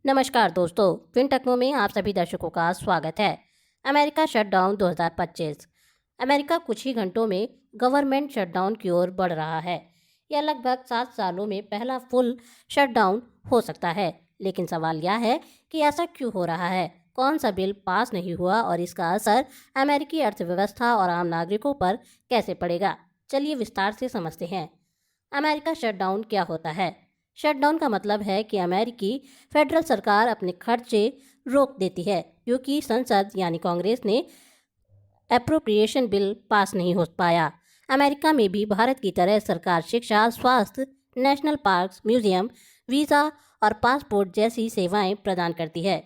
नमस्कार दोस्तों, twin techno में आप सभी दर्शकों का स्वागत है। America shutdown 2025। अमेरिका कुछ ही घंटों में गवर्नमेंट शटडाउन की ओर बढ़ रहा है। यह लगभग 7 सालों में पहला फुल शटडाउन हो सकता है। लेकिन सवाल यह है कि ऐसा क्यों हो रहा है, कौन सा बिल पास नहीं हुआ और इसका असर अमेरिकी अर्थव्यवस्था और आम नागरिकों पर कैसे पड़ेगा। चलिए विस्तार से समझते हैं। अमेरिका शटडाउन क्या होता है। शटडाउन का मतलब है कि अमेरिकी फेडरल सरकार अपने खर्चे रोक देती है क्योंकि संसद यानी कांग्रेस ने एप्रोप्रिएशन बिल पास नहीं हो पाया। अमेरिका में भी भारत की तरह सरकार शिक्षा, स्वास्थ्य, नेशनल पार्क्स, म्यूजियम, वीज़ा और पासपोर्ट जैसी सेवाएं प्रदान करती है।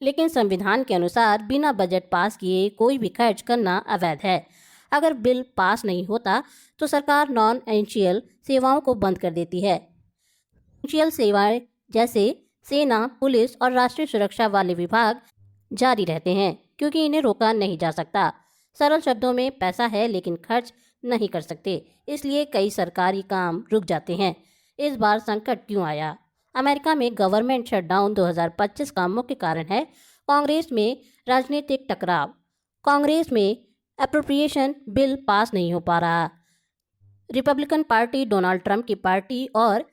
लेकिन संविधान के अनुसार बिना बजट पास किए कोई भी खर्च करना अवैध है। अगर बिल पास नहीं होता तो सरकार नॉन एसेंशियल सेवाओं को बंद कर देती है। एसेंशियल सेवाएं जैसे सेना, पुलिस और राष्ट्रीय सुरक्षा वाले विभाग जारी रहते हैं क्योंकि इन्हें रोका नहीं जा सकता। सरल शब्दों में पैसा है लेकिन खर्च नहीं कर सकते, इसलिए कई सरकारी काम रुक जाते हैं। इस बार संकट क्यों आया? अमेरिका में गवर्नमेंट शटडाउन 2025 का मुख्य कारण है कांग्रेस में राजनीतिक टकराव। कांग्रेस में एप्रोप्रिएशन बिल पास नहीं हो पा रहा। रिपब्लिकन पार्टी, डोनाल्ड ट्रंप की पार्टी और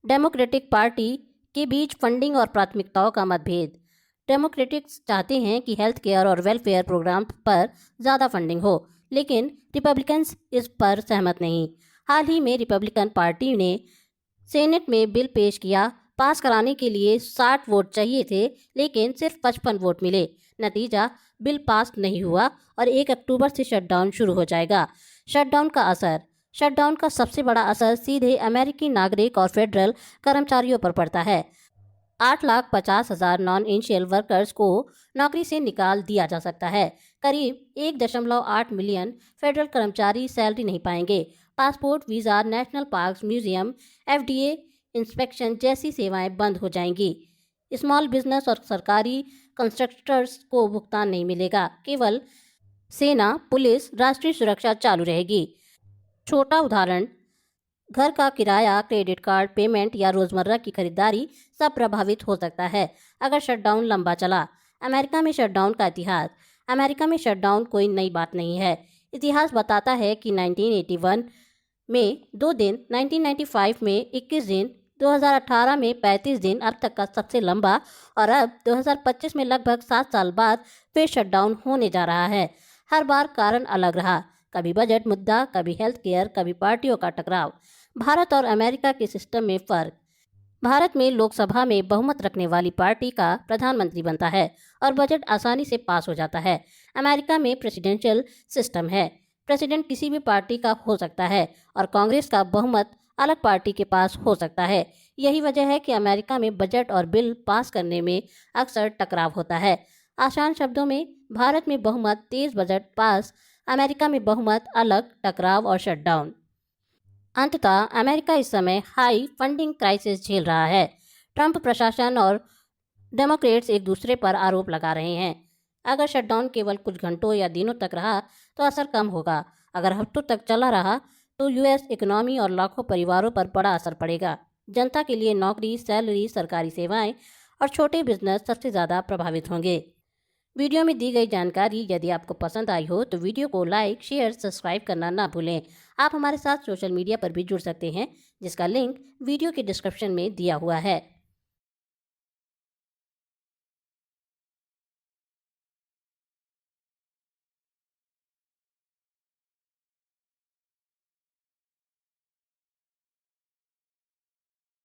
डेमोक्रेटिक पार्टी के बीच फंडिंग और प्राथमिकताओं का मतभेद। डेमोक्रेटिक्स चाहते हैं कि हेल्थ केयर और वेलफेयर प्रोग्राम पर ज़्यादा फंडिंग हो, लेकिन रिपब्लिकन्स इस पर सहमत नहीं। हाल ही में रिपब्लिकन पार्टी ने सेनेट में बिल पेश किया। पास कराने के लिए 60 वोट चाहिए थे, लेकिन सिर्फ 55 वोट मिले। नतीजा, बिल पास नहीं हुआ और 1 अक्टूबर से शटडाउन शुरू हो जाएगा। शटडाउन का असर। शटडाउन का सबसे बड़ा असर सीधे अमेरिकी नागरिक और फेडरल कर्मचारियों पर पड़ता है। 8,50,000 नॉन एसेंशियल वर्कर्स को नौकरी से निकाल दिया जा सकता है। करीब 1.8 मिलियन फेडरल कर्मचारी सैलरी नहीं पाएंगे। Passport, visa, national parks, museum, FDA inspection जैसी सेवाएं बंद हो जाएंगी। स्मॉल बिजनेस और सरकारी कंस्ट्रक्टर्स को भुगतान नहीं मिलेगा। केवल सेना, पुलिस, राष्ट्रीय सुरक्षा चालू रहेगी। छोटा उदाहरण, घर का किराया, क्रेडिट कार्ड पेमेंट या रोजमर्रा की खरीदारी सब प्रभावित हो सकता है अगर शटडाउन लंबा चला। अमेरिका में शटडाउन का इतिहास। अमेरिका में शटडाउन कोई नई बात नहीं है। इतिहास बताता है कि 1981 में 2 दिन, 1995 में 21 दिन, 2018 में 35 दिन अब तक का सबसे लंबा, और अब 2025 में लगभग 7 साल बाद फिर शटडाउन होने जा रहा है। हर बार कारण अलग रहा, कभी बजट मुद्दा, कभी हेल्थ केयर, कभी पार्टियों का टकराव। भारत और अमेरिका के सिस्टम में फ़र्क। भारत में लोकसभा में बहुमत रखने वाली पार्टी का प्रधानमंत्री बनता है और बजट आसानी से पास हो जाता है। अमेरिका में प्रेसिडेंशियल सिस्टम है। प्रेसिडेंट किसी भी पार्टी का हो सकता है और कांग्रेस का बहुमत अलग पार्टी के पास हो सकता है। यही वजह है कि अमेरिका में बजट और बिल पास करने में अक्सर टकराव होता है। आसान शब्दों में, भारत में बहुमत, तेज बजट पास; अमेरिका में बहुमत, अलग, टकराव और शटडाउन। अंततः अमेरिका इस समय हाई फंडिंग क्राइसिस झेल रहा है। ट्रंप प्रशासन और डेमोक्रेट्स एक दूसरे पर आरोप लगा रहे हैं। अगर शटडाउन केवल कुछ घंटों या दिनों तक रहा तो असर कम होगा। अगर हफ्तों तक चला रहा तो यूएस इकोनॉमी और लाखों परिवारों पर बड़ा असर पड़ेगा। जनता के लिए नौकरी, सैलरी, सरकारी सेवाएं और छोटे बिजनेस सबसे ज़्यादा प्रभावित होंगे। वीडियो में दी गई जानकारी यदि आपको पसंद आई हो तो वीडियो को लाइक, शेयर, सब्सक्राइब करना ना भूलें। आप हमारे साथ सोशल मीडिया पर भी जुड़ सकते हैं, जिसका लिंक वीडियो के डिस्क्रिप्शन में दिया हुआ है।